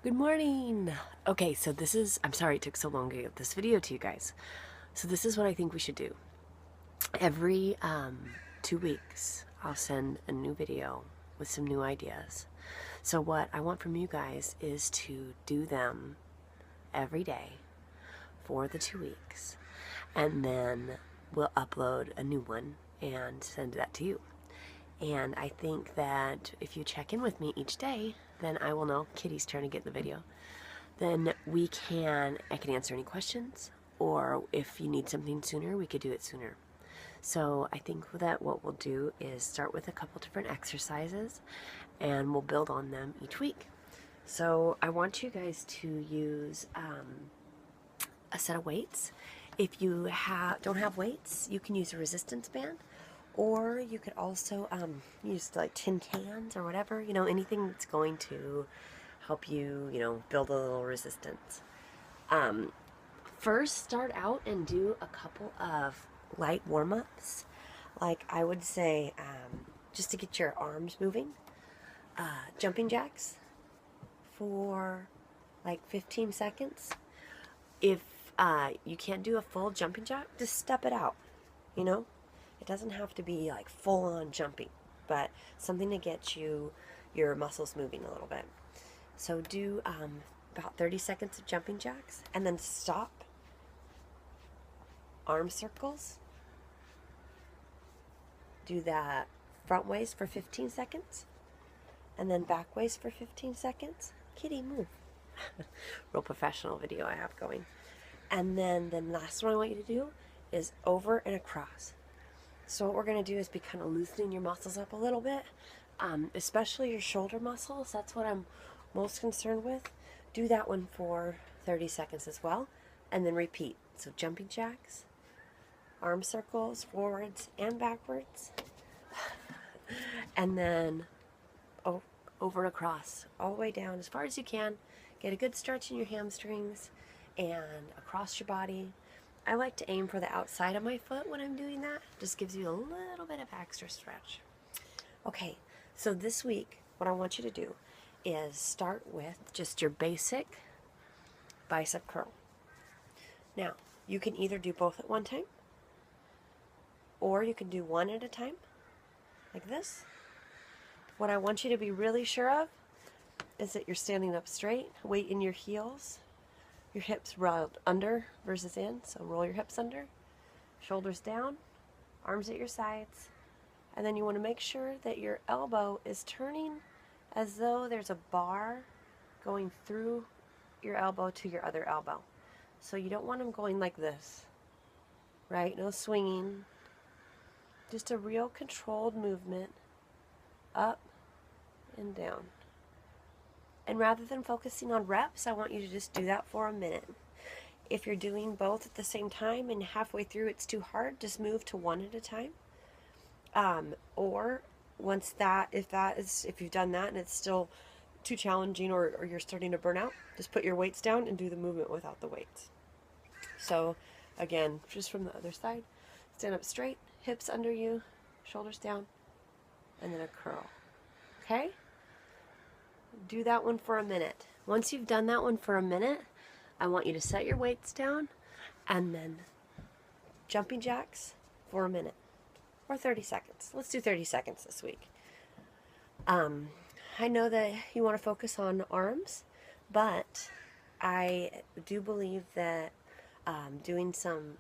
Good morning. Okay, so I'm sorry it took so long to get this video to you guys. So this is what I think we should do. Every 2 weeks, I'll send a new video with some new ideas. So what I want from you guys is to do them every day for the 2 weeks. And then we'll upload a new one and send that to you. And I think that if you check in with me each day, then I will know Kitty's turn to get in the video. Then I can answer any questions, or if you need something sooner, we could do it sooner. So I think that what we'll do is start with a couple different exercises, and we'll build on them each week. So I want you guys to use a set of weights. If you don't have weights, you can use a resistance band, or you could also use like tin cans or whatever, anything that's going to help you, build a little resistance. First, start out and do a couple of light warm-ups. Like I would say, just to get your arms moving, jumping jacks for like 15 seconds. If you can't do a full jumping jack, just step it out, It doesn't have to be like full-on jumping, but something to get your muscles moving a little bit. So do about 30 seconds of jumping jacks, and then stop. Arm circles. Do that front waist for 15 seconds, and then back waist for 15 seconds. Kitty, move. Real professional video I have going. And then the last one I want you to do is over and across. So what we're going to do is be kind of loosening your muscles up a little bit, especially your shoulder muscles. That's what I'm most concerned with. Do that one for 30 seconds as well, and then repeat. So jumping jacks, arm circles, forwards and backwards, and then over and across, all the way down as far as you can. Get a good stretch in your hamstrings and across your body. I like to aim for the outside of my foot when I'm doing that. Just gives you a little bit of extra stretch. Okay, so this week, what I want you to do is start with just your basic bicep curl. Now, you can either do both at one time, or you can do one at a time, like this. What I want you to be really sure of is that you're standing up straight, weight in your heels, your hips rolled under versus in, so roll your hips under, shoulders down, arms at your sides, and then you want to make sure that your elbow is turning as though there's a bar going through your elbow to your other elbow. So you don't want them going like this, right? No swinging. Just a real controlled movement, up and down. And rather than focusing on reps, I want you to just do that for a minute. If you're doing both at the same time and halfway through it's too hard, just move to one at a time. Or if you've done that and it's still too challenging, or you're starting to burn out, just put your weights down and do the movement without the weights. So again, just from the other side, stand up straight, hips under you, shoulders down, and then a curl. Okay? Do that one for a minute. Once you've done that one for a minute, I want you to set your weights down and then jumping jacks for a minute or 30 seconds. Let's do 30 seconds this week. I know that you want to focus on arms, but I do believe that doing some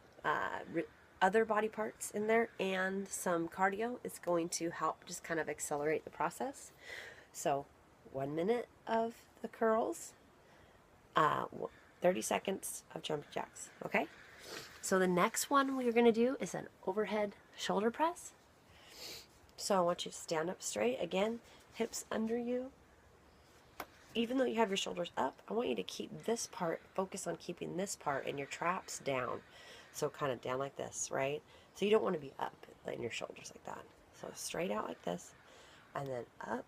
other body parts in there and some cardio is going to help just kind of accelerate the process. So 1 minute of the curls, 30 seconds of jumping jacks, okay? So the next one we're going to do is an overhead shoulder press. So I want you to stand up straight, again, hips under you. Even though you have your shoulders up, I want you to keep this part, focus on keeping this part and your traps down. So kind of down like this, right? So you don't want to be up in your shoulders like that. So straight out like this, and then up,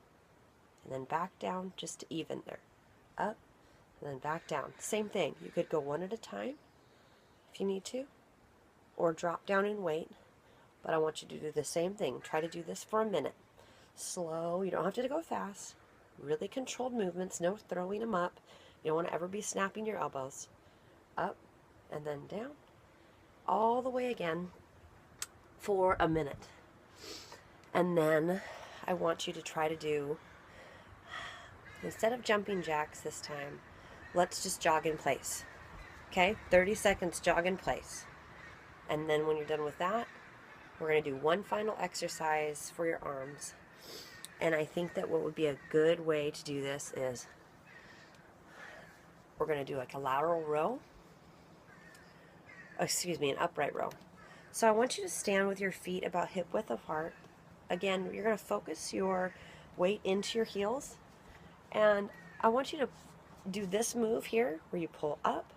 and then back down just to even there. Up, and then back down. Same thing. You could go one at a time if you need to, or drop down in weight. But I want you to do the same thing. Try to do this for a minute. Slow. You don't have to go fast. Really controlled movements. No throwing them up. You don't want to ever be snapping your elbows. Up and then down. All the way again for a minute. And then I want you to try to do, instead of jumping jacks this time, let's just jog in place. Okay? 30 seconds jog in place. And then when you're done with that, we're going to do one final exercise for your arms. And I think that what would be a good way to do this is we're going to do like a lateral row. Excuse me, an upright row. So I want you to stand with your feet about hip width apart. Again, you're going to focus your weight into your heels. And I want you to do this move here where you pull up.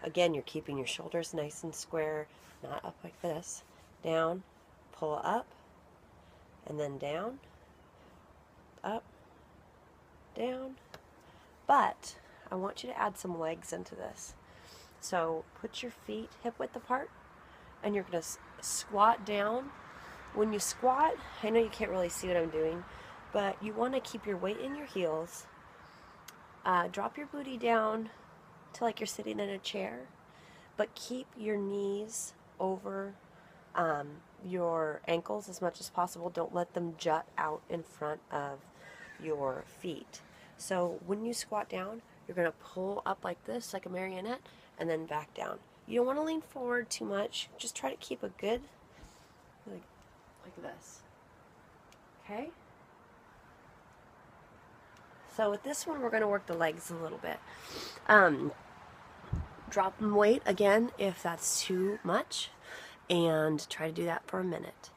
Again, you're keeping your shoulders nice and square, not up like this. Down, pull up, and then down, up, down. But I want you to add some legs into this. So put your feet hip width apart, and you're going to squat down. When you squat, I know you can't really see what I'm doing, but you want to keep your weight in your heels. Drop your booty down to like you're sitting in a chair, but keep your knees over your ankles as much as possible. Don't let them jut out in front of your feet. So when you squat down, you're going to pull up like this, like a marionette, and then back down. You don't want to lean forward too much. Just try to keep a good, like this. Okay? So with this one, we're going to work the legs a little bit. Drop them weight again if that's too much, and try to do that for a minute.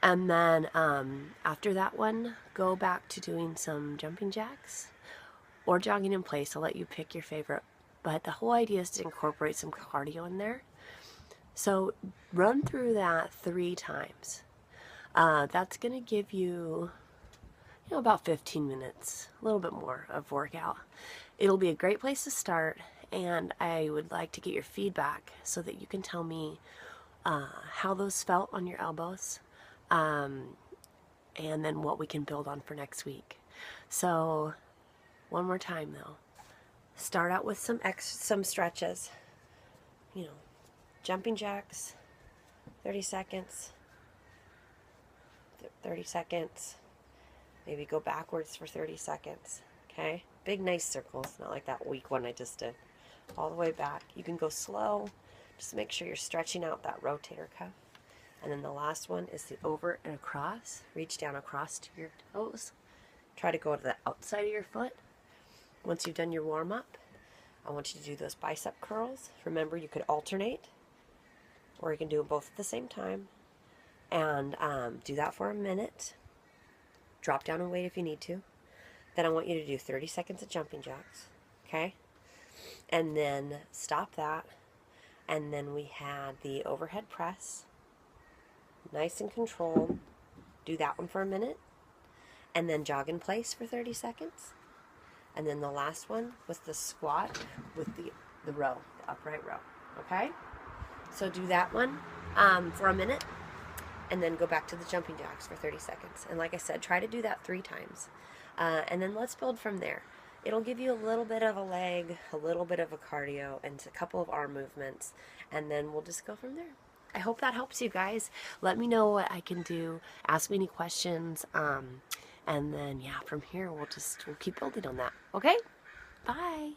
And then after that one, go back to doing some jumping jacks or jogging in place. I'll let you pick your favorite. But the whole idea is to incorporate some cardio in there. So run through that 3 times. That's going to give you, about 15 minutes, a little bit more of workout. It'll be a great place to start, and I would like to get your feedback so that you can tell me how those felt on your elbows, and then what we can build on for next week. So one more time though, start out with some stretches, jumping jacks, 30 seconds, 30 seconds, maybe go backwards for 30 seconds, okay? Big nice circles, not like that weak one I just did. All the way back. You can go slow, just make sure you're stretching out that rotator cuff. And then the last one is the over and across. Reach down across to your toes. Try to go to the outside of your foot. Once you've done your warm-up, I want you to do those bicep curls. Remember, you could alternate, or you can do them both at the same time. And do that for a minute. Drop down and weight if you need to. Then I want you to do 30 seconds of jumping jacks. Okay? And then stop that. And then we had the overhead press. Nice and controlled. Do that one for a minute. And then jog in place for 30 seconds. And then the last one was the squat with the row, the upright row. Okay? So do that one for a minute. And then go back to the jumping jacks for 30 seconds. And like I said, try to do that 3 times. And then let's build from there. It'll give you a little bit of a leg, a little bit of a cardio, and a couple of arm movements. And then we'll just go from there. I hope that helps you guys. Let me know what I can do. Ask me any questions. And then, yeah, from here, we'll keep building on that. Okay? Bye.